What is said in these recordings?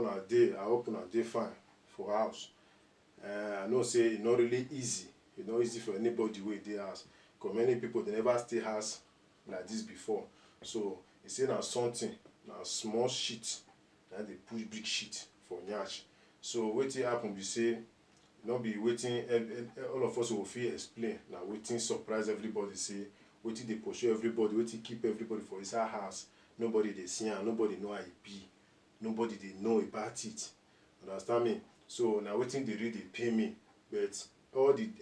a day, I hope una dey fine for house. I know say it's not really easy. It's not easy for anybody wey dey house. Because many people they never stay house like this before. So you say na something, na small shit, na dey push big shit for nyash. So wetin happen be say, no be wetin all of us will fit explain. Na wetin surprise everybody, say wetin dey pursue everybody, wetin keep everybody for inside house. Nobody dey see am, nobody know how e be, nobody dey know about it. Understand me? So na wetin dey really dey pain me. But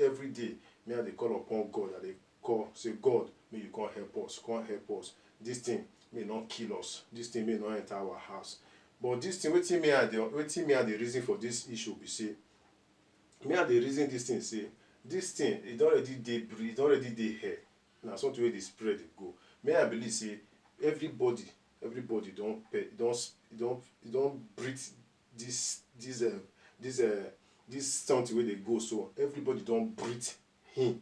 every day, me I dey call upon God. I dey call say, God, may you come help us, come help us. This thing may not kill us. This thing may not enter our house. But this thing, wetin me I dey reason for this issue be say, me I dey reason this thing say, this thing it already dey breathe, it already dey here. Na something wey dey spread dey go. Me I believe say everybody don breathe this something wey dey go. So everybody don breathe in.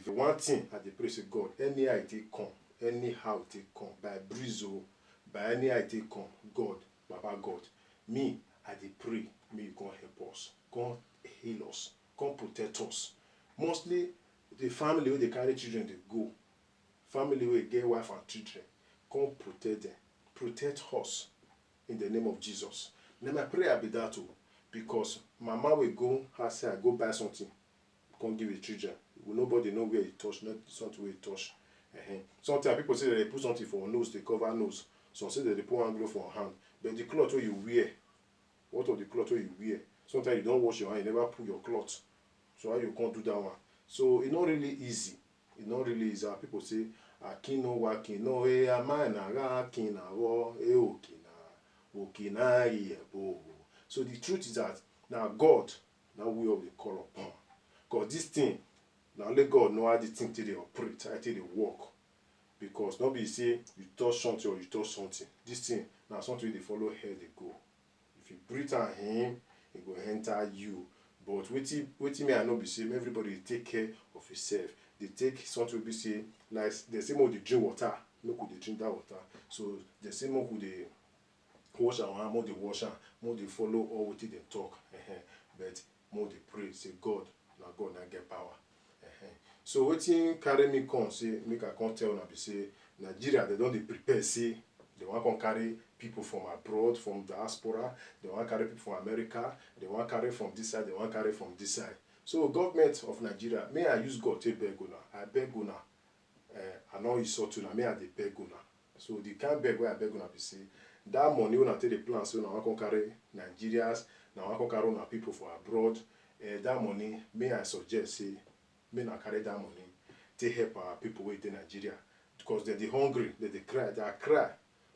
The one thing I dey pray say, God, anyhow it take come, anyhow it take come, by breeze o, by anyhow it take come, God, Baba God, me I dey pray, may you come help us, come heal us, come protect us. Mostly the family wey dey carry children dey go, family wey get wife and children, come protect them, protect us in the name of Jesus. Na my prayer be that o, because mama will go outside, go buy something, come give the children. Nobody know where it touch, not something where it touch. Sometimes people say that they put something for nose, they cover nose. Some say that they put one glove for hand. But the cloth wey you wear, what of the cloth wey you wear? Sometimes you don't wash your hand, you never put your cloth. So how you can't do that one? So it's not really easy. It's not really easy. People say, Akino wakino e amana ga akina wo e okina yebo. So the truth is that now God, now we all will call upon. Because this thing, now let God know how the thing till they operate, how till they work. Because nobody say you touch something or you touch something. This thing, now something they follow here they go. If you breathe on him, it will enter you. But waiting me I know be say everybody take care of yourself. They take something be say, like they say more they drink water, no could they drink that water. So they say more could they wash our hand, more they wash hand, more they follow all what they talk. But more they pray, say God, now God now get power. So waiting carry me come say, make I come tell now be say Nigeria they don't prepare, say they want to carry people from abroad, from diaspora, they want to carry people from America, they want to carry from this side, they want to carry from this side. So government of Nigeria, may I use God to beg una, I beg una. I know you saw to now, may I beg una. So the kind beg where I beg una be say, that money when I take the plan, so now I can carry Nigerians, now I can carry una people from abroad. That money, may I suggest say, may I carry that money to help our people within Nigeria. Because they're hungry, they cry.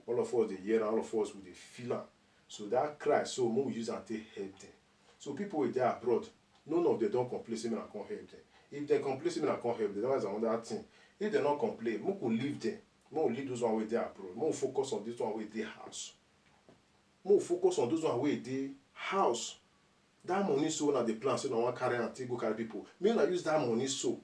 All of us they hear, all of us will they feel them. So that cry, so we use and take help them. So people with there abroad, none of them don't complain, say me I can't help them. If they complain, say me I can't help them, that is another thing. If they don't complain, we could leave them. We leave those one with there abroad. We focus on this one with their house. We focus on those one with their house. That money so now the plan, so now one carry and take go carry people. May not use that money so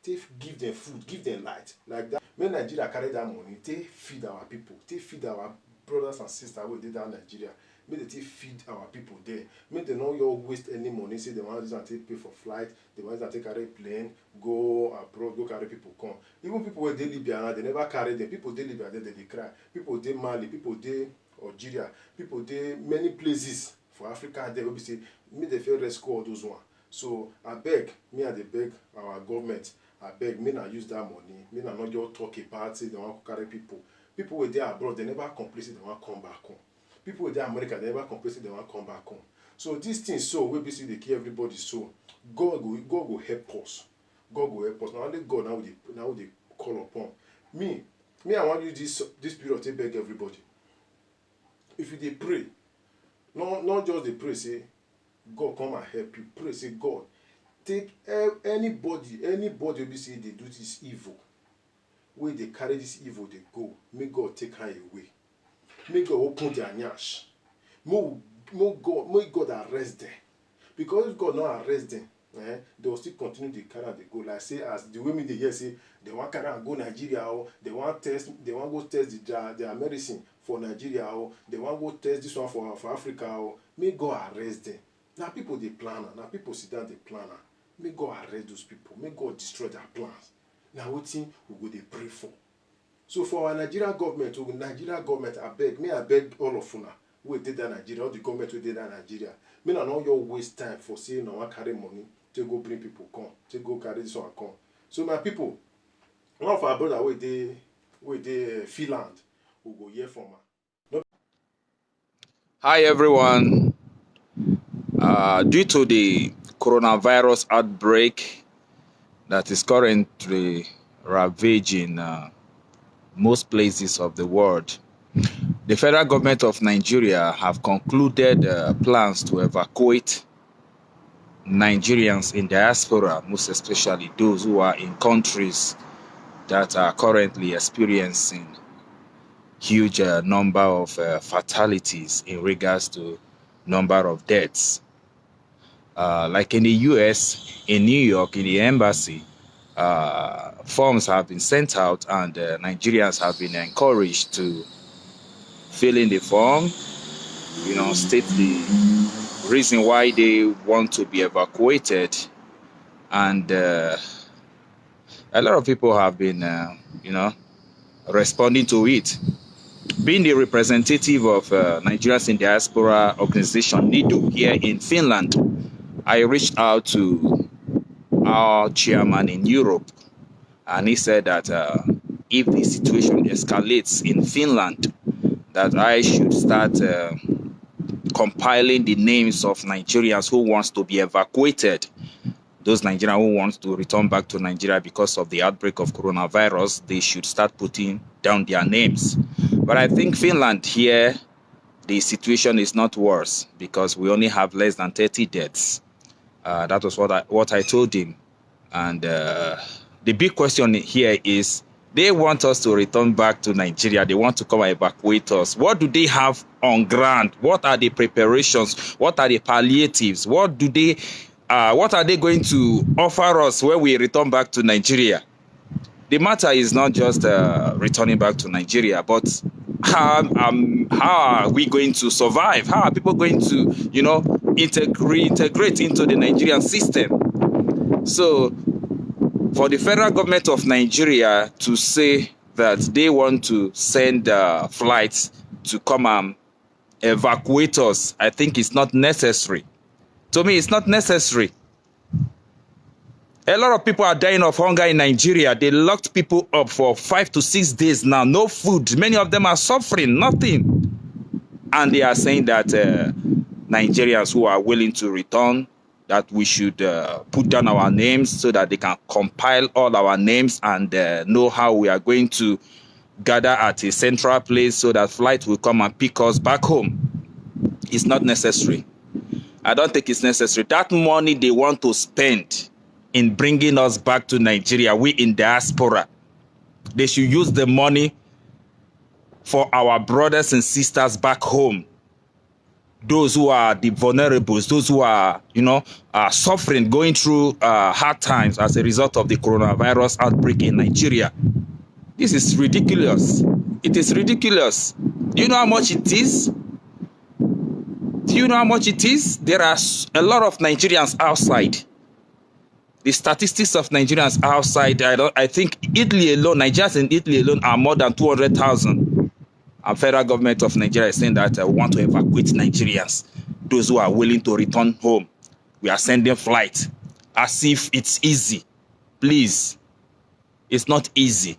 take give them food, give them light. Like that. May Nigeria carry that money, take feed our people, take feed our brothers and sisters who did that Nigeria. May they take feed our people there. May they not all waste any money. Say they want to take pay for flight, they want to take carry plane, go abroad, go carry people come. Even people who they Libya, they never carry them. People they Libya, they cry. People they Mali, people they Algeria, people they many places for Africa. They will be say, me they feel rescue all those one. So I beg, me I they beg our government. I beg, me not use that money. Me not just talk about say they want to carry people. People who they abroad, they never complain say they want to come back home. People who they America, they never complain say they want to come back home. So this thing so we be see they care everybody so God will help us. God will help us. Now only God now they call upon. Me I want you this period to beg everybody. If you they pray, not just they pray say God come and help you. Pray say God take anybody will say they do this evil. Where they carry this evil, they go. May God take her away. May God open their nyash. May God arrest them. Because if God not arrest them, they will still continue to carry and they go. Like say as the way me they hear say they want carry and go Nigeria or they want go test their medicine for Nigeria, or they want to go test this one for Africa, or may God arrest them. Now people they plan, now people sit down they plan. May God arrest those people, may God destroy their plans. Now what thing we go they pray for. So for our Nigerian government, I beg all of una who did that Nigeria, all the government who did that Nigeria. Me not know your waste time for saying no one carry money to go bring people come, to go carry this one come. So my people, one of our brother with the Finland, who go hear from her. Hi everyone. Due to the coronavirus outbreak that is currently ravaging most places of the world, the federal government of Nigeria have concluded plans to evacuate Nigerians in diaspora, most especially those who are in countries that are currently experiencing huge number of fatalities in regards to number of deaths. Like in the US, in New York, in the embassy, forms have been sent out, and Nigerians have been encouraged to fill in the form, state the reason why they want to be evacuated. And a lot of people have been, responding to it. Being the representative of Nigerians in Diaspora organization, NIDO, here in Finland, I reached out to our chairman in Europe, and he said that if the situation escalates in Finland, that I should start compiling the names of Nigerians who wants to be evacuated. Those Nigerians who want to return back to Nigeria because of the outbreak of coronavirus, they should start putting down their names. But I think Finland here, the situation is not worse because we only have less than 30 deaths. That was what I told him. And the big question here is, they want us to return back to Nigeria. They want to come and evacuate us. What do they have on ground? What are the preparations? What are the palliatives? What are they going to offer us when we return back to Nigeria? The matter is not just returning back to Nigeria, but how are we going to survive? How are people going to, reintegrate into the Nigerian system? So for the federal government of Nigeria to say that they want to send flights to come and evacuate us, I think it's not necessary. To me, it's not necessary. A lot of people are dying of hunger in Nigeria. They locked people up for 5 to 6 days now. No food. Many of them are suffering, nothing. And they are saying that Nigerians who are willing to return, that we should put down our names so that they can compile all our names and know how we are going to gather at a central place so that flight will come and pick us back home. It's not necessary. I don't think it's necessary. That money they want to spend in bringing us back to Nigeria, we in diaspora, they should use the money for our brothers and sisters back home. Those who are the vulnerables, those who are, suffering, going through hard times as a result of the coronavirus outbreak in Nigeria. This is ridiculous. It is ridiculous. Do you know how much it is? Do you know how much it is? There are a lot of Nigerians outside. The statistics of Nigerians outside, I think Italy alone, Nigerians in Italy alone are more than 200,000. And federal government of Nigeria is saying that we want to evacuate Nigerians, those who are willing to return home. We are sending flights as if it's easy. Please, it's not easy.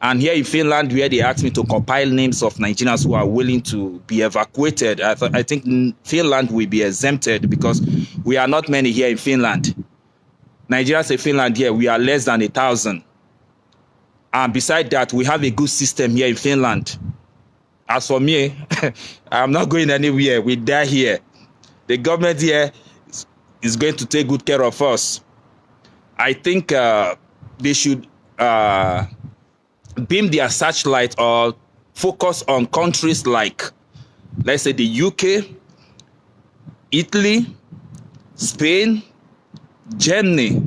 And here in Finland, where they asked me to compile names of Nigerians who are willing to be evacuated, I think Finland will be exempted because we are not many here in Finland. Nigerians in Finland here, we are less than 1,000. And beside that, we have a good system here in Finland. As for me, I'm not going anywhere. We die here. The government here is going to take good care of us. I think they should beam their searchlight or focus on countries like, let's say, the UK, Italy, Spain, Germany.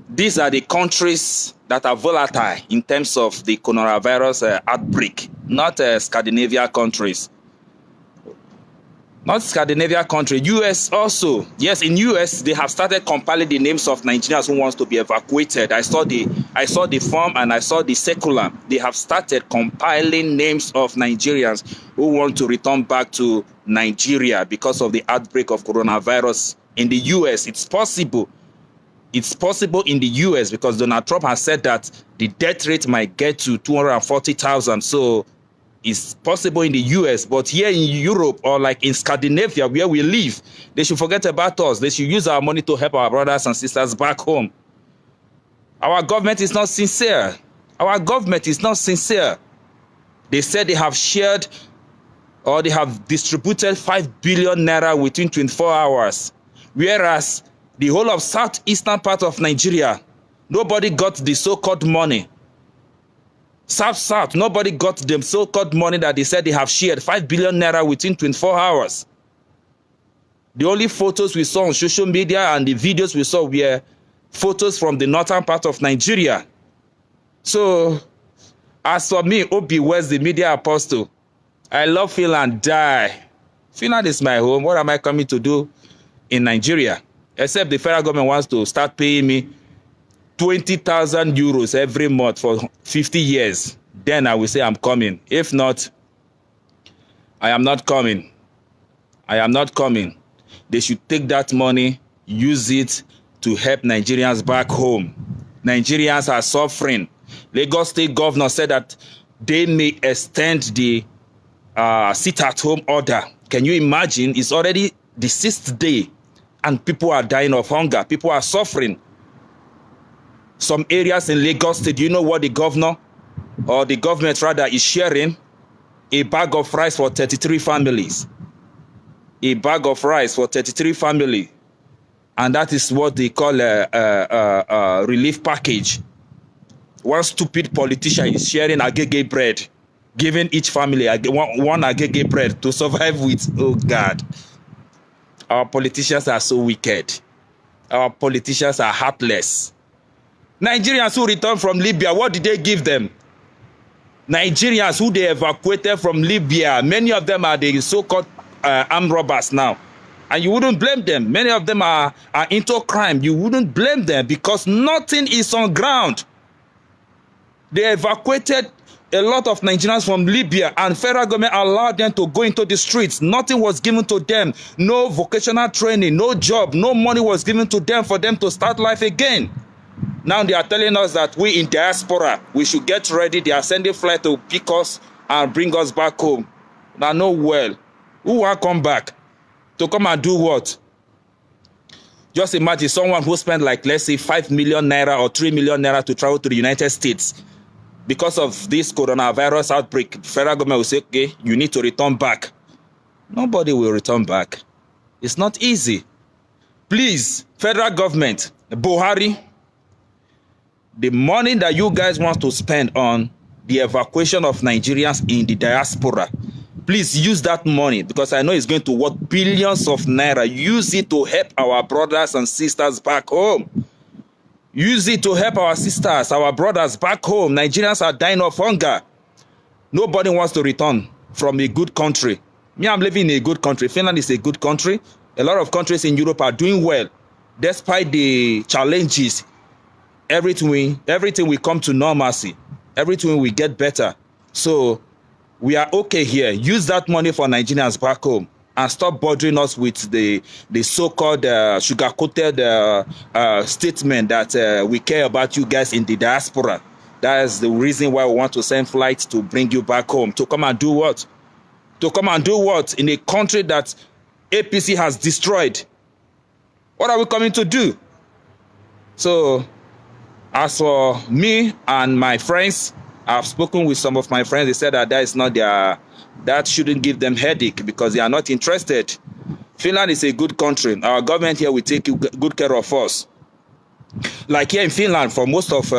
These are the countries that are volatile in terms of the coronavirus outbreak, not Scandinavian countries. Not Scandinavian country, US also. Yes, in US they have started compiling the names of Nigerians who wants to be evacuated. I saw the form and I saw the circular. They have started compiling names of Nigerians who want to return back to Nigeria because of the outbreak of coronavirus in the US. It's possible. It's possible in the US because Donald Trump has said that the death rate might get to 240,000. So it's possible in the US, but here in Europe or like in Scandinavia where we live, they should forget about us. They should use our money to help our brothers and sisters back home. Our government is not sincere. Our government is not sincere. They said they have shared or they have distributed 5 billion naira within 24 hours, whereas the whole of southeastern part of Nigeria, nobody got the so-called money. South, nobody got the so-called money that they said they have shared, 5 billion naira within 24 hours. The only photos we saw on social media and the videos we saw were photos from the northern part of Nigeria. So, as for me, Obi West, the media apostle, I love Finland, die. Finland is my home. What am I coming to do in Nigeria? Except the federal government wants to start paying me 20,000 euros every month for 50 years. Then I will say I'm coming. If not, I am not coming. I am not coming. They should take that money, use it to help Nigerians back home. Nigerians are suffering. Lagos State Governor said that they may extend the sit-at-home order. Can you imagine? It's already the 6th day and people are dying of hunger. People are suffering. Some areas in Lagos State, do you know what the governor or the government rather is sharing? A bag of rice for 33 families. A bag of rice for 33 families. And that is what they call a relief package. One stupid politician is sharing agege bread, giving each family one agege bread to survive with. Oh God. Our politicians are so wicked. Our politicians are heartless. Nigerians who returned from Libya, what did they give them? Nigerians who they evacuated from Libya, many of them are the so-called armed robbers now. And you wouldn't blame them. Many of them are into crime. You wouldn't blame them because nothing is on ground. They evacuated a lot of Nigerians from Libya and federal government allowed them to go into the streets. Nothing was given to them. No vocational training, no job, no money was given to them for them to start life again. Now they are telling us that we in diaspora, we should get ready. They are sending flight to pick us and bring us back home. Now know well, who will come back? To come and do what? Just imagine someone who spent like, let's say 5 million naira or 3 million naira to travel to the United States. Because of this coronavirus outbreak, the federal government will say, okay, you need to return back. Nobody will return back. It's not easy. Please, federal government, Buhari, the money that you guys want to spend on the evacuation of Nigerians in the diaspora, please use that money because I know it's going to worth billions of naira. Use it to help our brothers and sisters back home. Use it to help our sisters, our brothers back home. Nigerians are dying of hunger. Nobody wants to return from a good country. Me, I'm living in a good country. Finland is a good country. A lot of countries in Europe are doing well. Despite the challenges, everything will come to normalcy. Everything will get better. So we are okay here. Use that money for Nigerians back home and stop bothering us with the so-called sugar-coated statement that we care about you guys in the diaspora. That is the reason why we want to send flights to bring you back home. To come and do what? To come and do what in a country that APC has destroyed? What are we coming to do? So, as for me and my friends, I've spoken with some of my friends. They said that that shouldn't give them headache because they are not interested. Finland is a good country. Our government here will take good care of us. Like here in Finland, for most of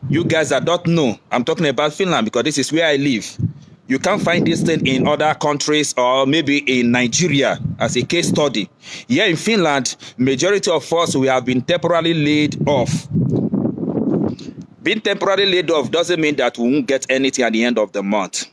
you guys that don't know, I'm talking about Finland because this is where I live. You can't find this thing in other countries or maybe in Nigeria as a case study. Here in Finland, majority of us, we have been temporarily laid off. Being temporarily laid off doesn't mean that we won't get anything at the end of the month.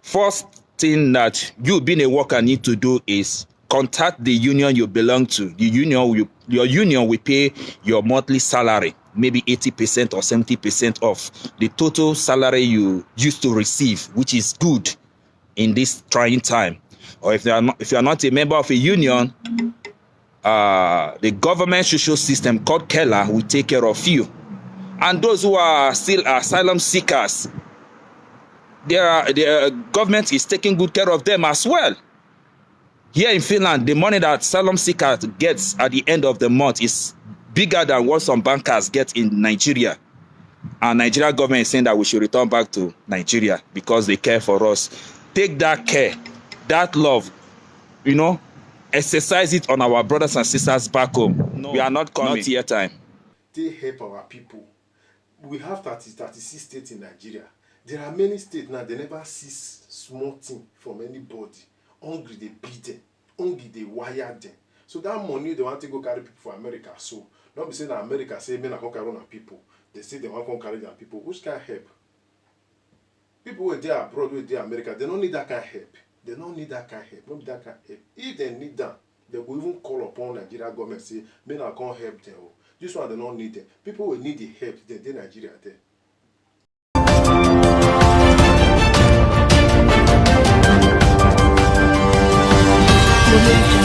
First thing that you being a worker need to do is contact the union you belong to. The union, your union will pay your monthly salary, maybe 80% or 70% of the total salary you used to receive, which is good in this trying time. Or if you are not a member of a union, the government social system called KELA will take care of you. And those who are still asylum seekers, the government is taking good care of them as well. Here in Finland, the money that asylum seekers gets at the end of the month is bigger than what some bankers get in Nigeria. And Nigeria government is saying that we should return back to Nigeria because they care for us. Take that care, that love, exercise it on our brothers and sisters back home. No, we are not coming. Not yet time. They help our people. We have 36 states in Nigeria. There are many states now, they never see small thing from anybody. Hungry, they beat them. Hungry, they wire them. So that money, they want to go carry people for America. So, not be saying that America say, men are going to carry on people. They say they want to carry their people. Which can help? People who are there abroad, who are there America, they don't need that kind of help. They don't need that kind of help. Not that kind of help. If they need that, they will even call upon Nigeria government say, men are going to help them. This one, they don't need them. People will need the help, then they Nigeria there. Thank you.